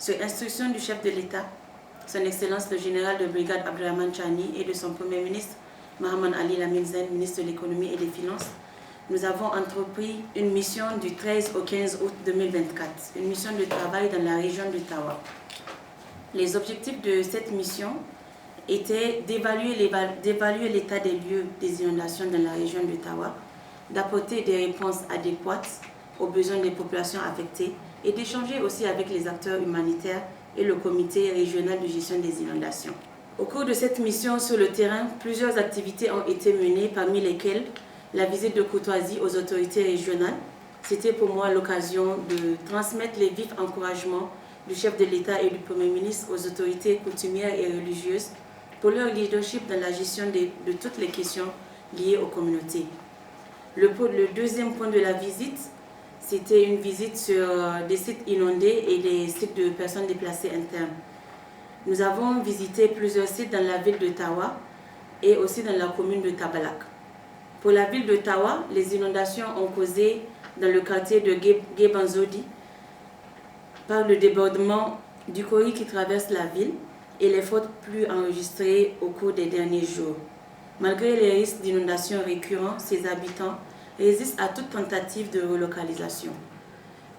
sur instruction du chef de l'État, son Excellence le général de brigade Abdrahmane Chani et de son Premier ministre, Mahaman Ali Lamine Zen, ministre de l'économie et des finances, nous avons entrepris une mission du 13 au 15 août 2024, une mission de travail dans la région de Tawa. Les objectifs de cette mission étaient d'évaluer l'état des lieux des inondations dans la région de Tawa, d'apporter des réponses adéquates aux besoins des populations affectées et d'échanger aussi avec les acteurs humanitaires et le comité régional de gestion des inondations. Au cours de cette mission sur le terrain, plusieurs activités ont été menées, parmi lesquelles la visite de courtoisie aux autorités régionales. C'était pour moi l'occasion de transmettre les vifs encouragements du chef de l'État et du Premier ministre aux autorités coutumières et religieuses pour leur leadership dans la gestion de toutes les questions liées aux communautés. Le deuxième point de la visite, c'était une visite sur des sites inondés et des sites de personnes déplacées internes. Nous avons visité plusieurs sites dans la ville de Tawa et aussi dans la commune de Tabalak. Pour la ville de Tawa, les inondations ont causé dans le quartier de Gebanzodi par le débordement du Kori qui traverse la ville et les fortes pluies enregistrées au cours des derniers jours. Malgré les risques d'inondations récurrents, ses habitants résistent à toute tentative de relocalisation.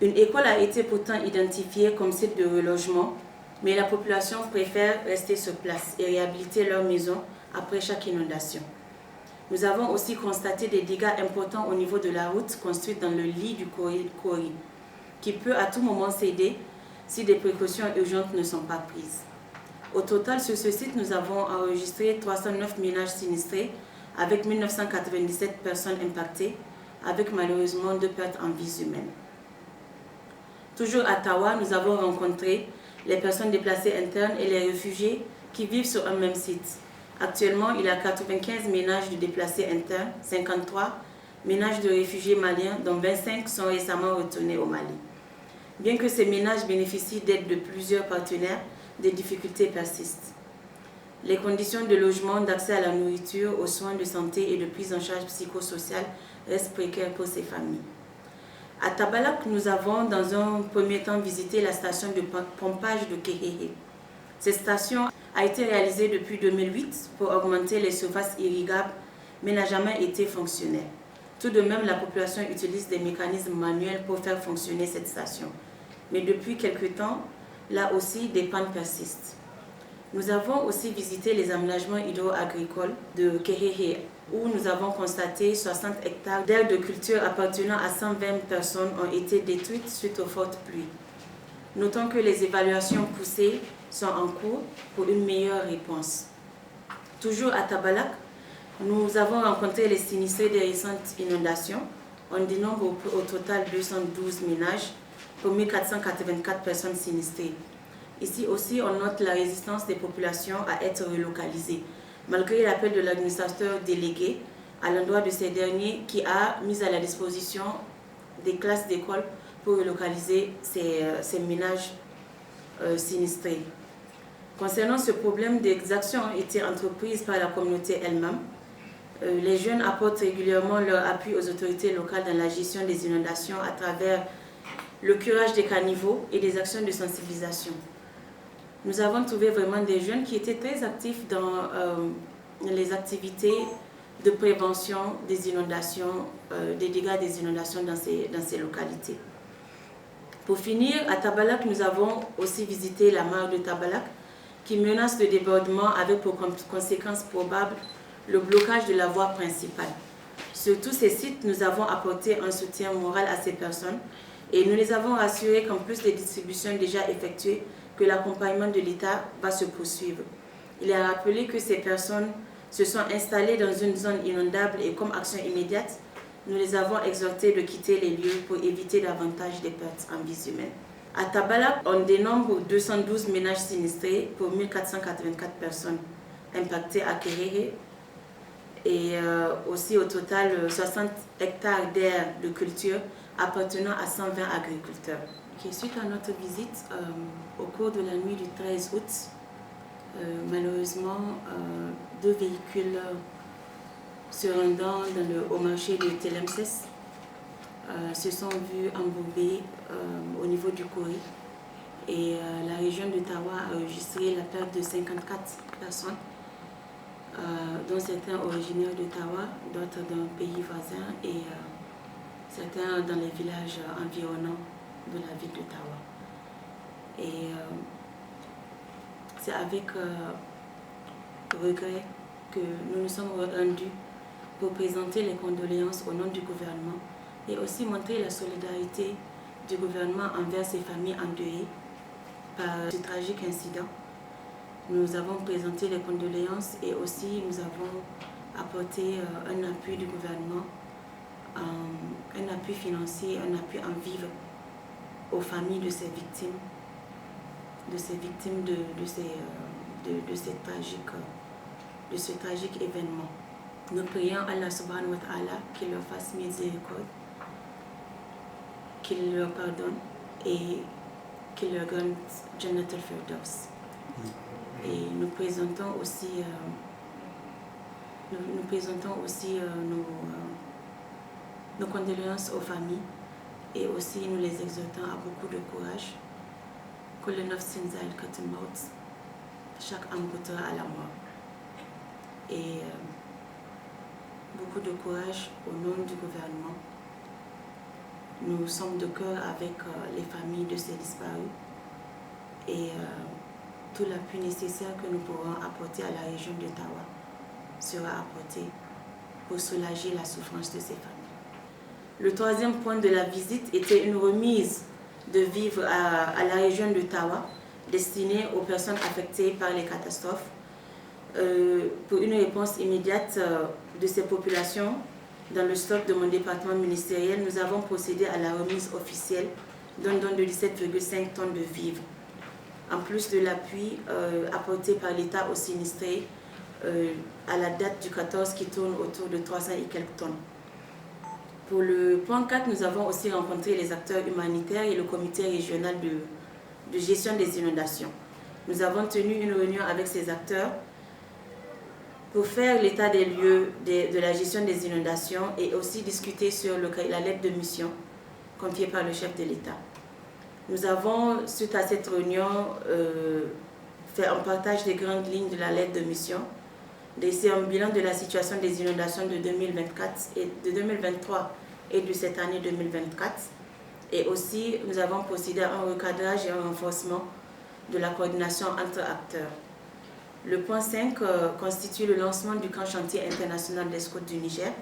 Une école a été pourtant identifiée comme site de relogement, mais la population préfère rester sur place et réhabiliter leur maison après chaque inondation. Nous avons aussi constaté des dégâts importants au niveau de la route construite dans le lit du Kori, qui peut à tout moment céder si des précautions urgentes ne sont pas prises. Au total, sur ce site, nous avons enregistré 309 ménages sinistrés avec 1997 personnes impactées, avec malheureusement 2 pertes en vies humaines. Toujours à Tawa, nous avons rencontré les personnes déplacées internes et les réfugiés qui vivent sur un même site. Actuellement, il y a 95 ménages de déplacés internes, 53 ménages de réfugiés maliens, dont 25 sont récemment retournés au Mali. Bien que ces ménages bénéficient d'aide de plusieurs partenaires, des difficultés persistent. Les conditions de logement, d'accès à la nourriture, aux soins de santé et de prise en charge psychosociale restent précaires pour ces familles. À Tabalak, nous avons dans un premier temps visité la station de pompage de Kéhéhé. Cette station a été réalisée depuis 2008 pour augmenter les surfaces irrigables, mais n'a jamais été fonctionnelle. Tout de même, la population utilise des mécanismes manuels pour faire fonctionner cette station. Mais depuis quelque temps, là aussi, des pannes persistent. Nous avons aussi visité les aménagements hydro-agricoles de Kéhéhé, où nous avons constaté 60 hectares d'aires de culture appartenant à 120 personnes ont été détruites suite aux fortes pluies. Notons que les évaluations poussées sont en cours pour une meilleure réponse. Toujours à Tabalak, nous avons rencontré les sinistrés des récentes inondations. On dénombre au total 212 ménages pour 1484 personnes sinistrées. Ici aussi, on note la résistance des populations à être relocalisées, malgré l'appel de l'administrateur délégué à l'endroit de ces derniers qui a mis à la disposition des classes d'école pour relocaliser ces ménages sinistrés. Concernant ce problème, des actions ont été entreprises par la communauté elle-même. Les jeunes apportent régulièrement leur appui aux autorités locales dans la gestion des inondations à travers le curage des caniveaux et des actions de sensibilisation. Nous avons trouvé vraiment des jeunes qui étaient très actifs dans les activités de prévention des inondations, des dégâts des inondations dans ces localités. Pour finir, à Tabalak, nous avons aussi visité la mare de Tabalak qui menace le débordement avec pour conséquence probable le blocage de la voie principale. Sur tous ces sites, nous avons apporté un soutien moral à ces personnes et nous les avons rassurés qu'en plus des distributions déjà effectuées, que l'accompagnement de l'État va se poursuivre. Il est rappelé que ces personnes se sont installées dans une zone inondable et comme action immédiate, nous les avons exhortés de quitter les lieux pour éviter davantage des pertes en vies humaines. À Tabalak, on dénombre 212 ménages sinistrés pour 1484 personnes impactées à Kéhéhé et aussi au total 60 hectares d'aires de culture appartenant à 120 agriculteurs. Suite à notre visite, au cours de la nuit du 13 août, malheureusement, 2 véhicules se rendant au marché de Telemses se sont vus embourbés au niveau du Kori et la région d'Ottawa a enregistré la perte de 54 personnes, dont certains originaires d'Ottawa, d'autres d'un pays voisin et certains dans les villages environnants de la ville d'Ottawa. Et c'est avec regret que nous nous sommes rendus pour présenter les condoléances au nom du gouvernement et aussi montrer la solidarité du gouvernement envers ces familles endeuillées par ce tragique incident. Nous avons présenté les condoléances et aussi nous avons apporté un appui du gouvernement, un appui financier, un appui en vivre aux familles de ces victimes, de ce tragique événement. Nous prions Allah subhanahu wa ta'ala qu'il leur fasse miséricorde, qu'il leur pardonne et qu'il leur donne Jannat al-Firdaus. Et nous présentons aussi, nos condoléances aux familles et aussi nous les exhortons à beaucoup de courage. Kull nafsin za'iqatul maut, chaque âme goûtera à la mort. Et beaucoup de courage au nom du gouvernement. Nous sommes de cœur avec les familles de ces disparus et tout l'appui nécessaire que nous pourrons apporter à la région d'Ottawa sera apporté pour soulager la souffrance de ces familles. Le troisième point de la visite était une remise de vivres à la région d'Ottawa destinée aux personnes affectées par les catastrophes pour une réponse immédiate de ces populations. Dans le stock de mon département ministériel, nous avons procédé à la remise officielle d'un don de 17,5 tonnes de vivres, en plus de l'appui apporté par l'État aux sinistrés à la date du 14 qui tourne autour de 300 et quelques tonnes. Pour le point 4, nous avons aussi rencontré les acteurs humanitaires et le comité régional de gestion des inondations. Nous avons tenu une réunion avec ces acteurs pour faire l'état des lieux de la gestion des inondations et aussi discuter sur la lettre de mission confiée par le chef de l'État. Nous avons, suite à cette réunion, fait un partage des grandes lignes de la lettre de mission, dresser un bilan de la situation des inondations de 2024 et de 2023 et de cette année 2024. Et aussi, nous avons procédé à un recadrage et un renforcement de la coordination entre acteurs. Le point 5 constitue le lancement du camp chantier international des scouts du Niger.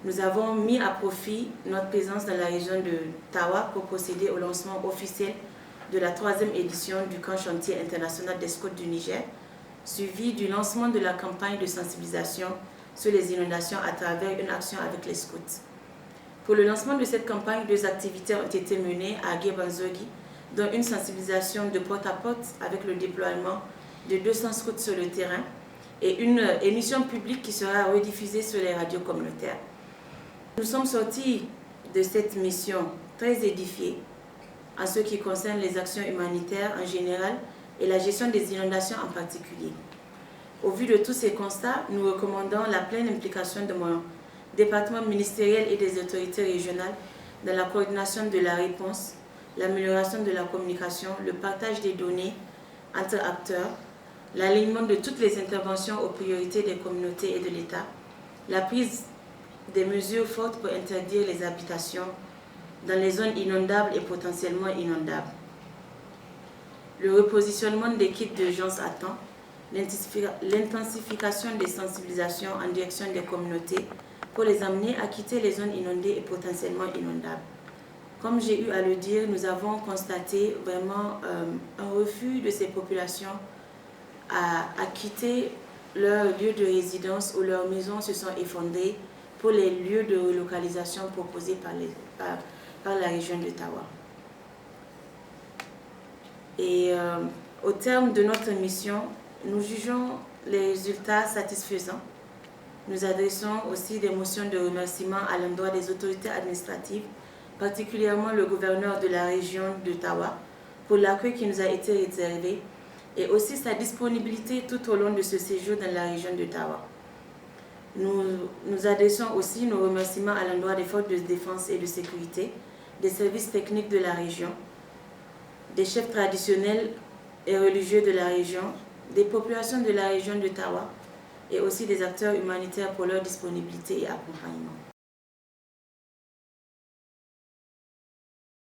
Nous avons mis à profit notre présence dans la région de Tawa pour procéder au lancement officiel de la 3e édition du camp chantier international des scouts du Niger, suivi du lancement de la campagne de sensibilisation sur les inondations à travers une action avec les scouts. Pour le lancement de cette campagne, 2 activités ont été menées à Gebanzogi, dont une sensibilisation de porte-à-porte avec le déploiement de 200 scouts sur le terrain et une émission publique qui sera rediffusée sur les radios communautaires. Nous sommes sortis de cette mission très édifiés en ce qui concerne les actions humanitaires en général et la gestion des inondations en particulier. Au vu de tous ces constats, nous recommandons la pleine implication de mon département ministériel et des autorités régionales dans la coordination de la réponse, l'amélioration de la communication, le partage des données entre acteurs, l'alignement de toutes les interventions aux priorités des communautés et de l'État, la prise des mesures fortes pour interdire les habitations dans les zones inondables et potentiellement inondables, le repositionnement des kits d'urgence à temps, l'intensification des sensibilisations en direction des communautés pour les amener à quitter les zones inondées et potentiellement inondables. Comme j'ai eu à le dire, nous avons constaté vraiment un refus de ces populations à quitter leur lieu de résidence où leurs maisons se sont effondrées pour les lieux de relocalisation proposés par la région d'Ottawa. Et au terme de notre mission, nous jugeons les résultats satisfaisants. Nous adressons aussi des motions de remerciement à l'endroit des autorités administratives, particulièrement le gouverneur de la région d'Ottawa, pour l'accueil qui nous a été réservé et aussi sa disponibilité tout au long de ce séjour dans la région d'Ottawa. Nous adressons aussi nos remerciements à l'endroit des forces de défense et de sécurité, des services techniques de la région, des chefs traditionnels et religieux de la région, des populations de la région de Tawa et aussi des acteurs humanitaires pour leur disponibilité et accompagnement.